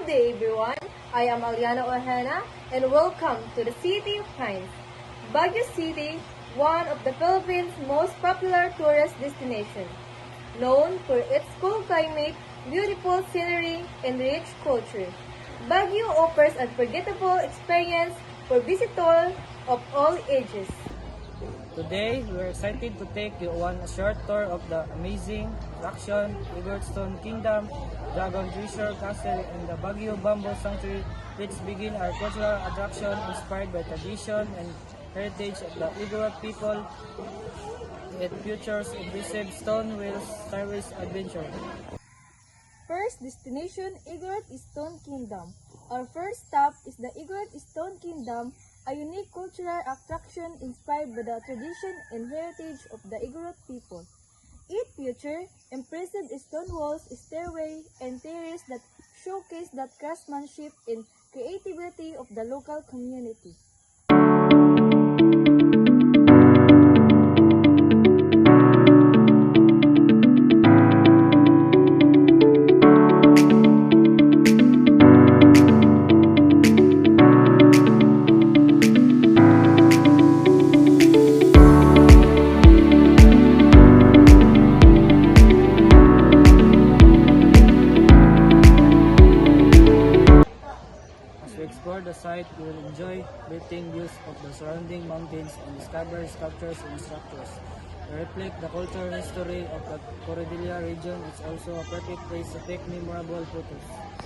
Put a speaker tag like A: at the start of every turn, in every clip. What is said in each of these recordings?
A: Good day everyone, I am Aliana Ohana and welcome to the City of Pines. Baguio City, one of the Philippines' most popular tourist destinations. Known for its cool climate, beautiful scenery, and rich culture. Baguio offers unforgettable experience for visitors of all ages.
B: Today, we're excited to take you on a short tour of the amazing attraction, Eagleton Kingdom, Dragon Treasure Castle, and the Baguio Bamboo Sanctuary, which begin our cultural attraction inspired by tradition and heritage of the Igorot people. It features impressive stone wheels service adventure.
A: First destination, Igorot Stone Kingdom. Our first stop is the Igorot Stone Kingdom, a unique cultural attraction inspired by the tradition and heritage of the Igorot people. It features impressive stone walls, stairway, and terraces that showcase the craftsmanship and creativity of the local community.
B: As we explore the site, we will enjoy breathtaking views of the surrounding mountains and discover sculptures and structures that reflect the cultural history of the Cordillera region. It's also a perfect place to take memorable photos.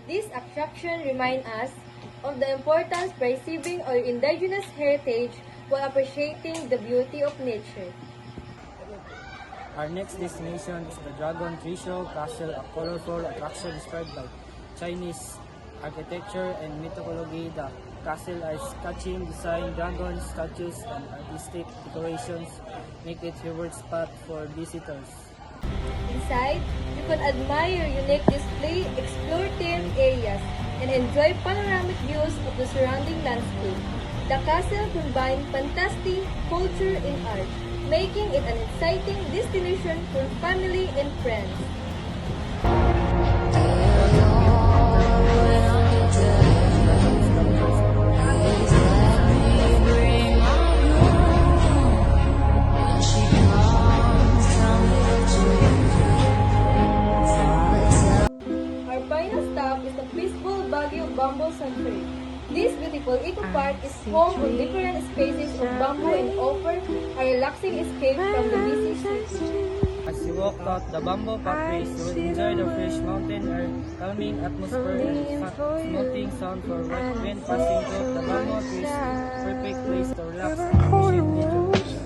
A: This attraction reminds us of the importance of preserving our indigenous heritage while appreciating the beauty of nature.
B: Our next destination is the Dragon Treasure Castle, a colorful attraction inspired by Chinese architecture and mythology. The castle has catching design, dragon statues, and artistic decorations make it favorite spot for visitors.
A: Inside, you can admire unique display, explore themed areas, and enjoy panoramic views of the surrounding landscape. The castle combines fantasy, culture, and art, making it an exciting destination for family and friends. Our final stop is the peaceful Baguio Bamboo Sanctuary. This beautiful eco park is home of different species of bamboo and offers a relaxing escape from the busy city.
B: As you walk out the bamboo pathways, you will enjoy the fresh mountain air, calming atmosphere, and smoothing sound for wind passing through the bamboo trees. Perfect place to relax and appreciate nature.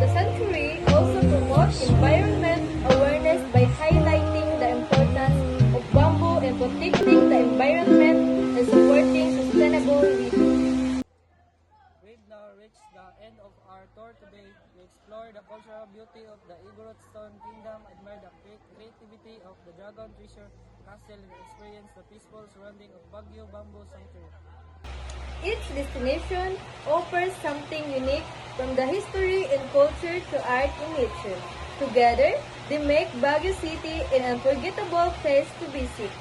A: The sanctuary also promotes environment awareness by highlighting the importance of bamboo and protecting the environment and supporting sustainable living.
B: We've now reached the end of our tour today. We explored the cultural beauty of the Igorot Stone Kingdom, admired the creativity of the Dragon Treasure Castle, and experienced the peaceful surrounding of Baguio Bamboo Sanctuary.
A: Each destination offers something unique from the history and culture to art and nature. Together, they make Baguio City an unforgettable place to visit.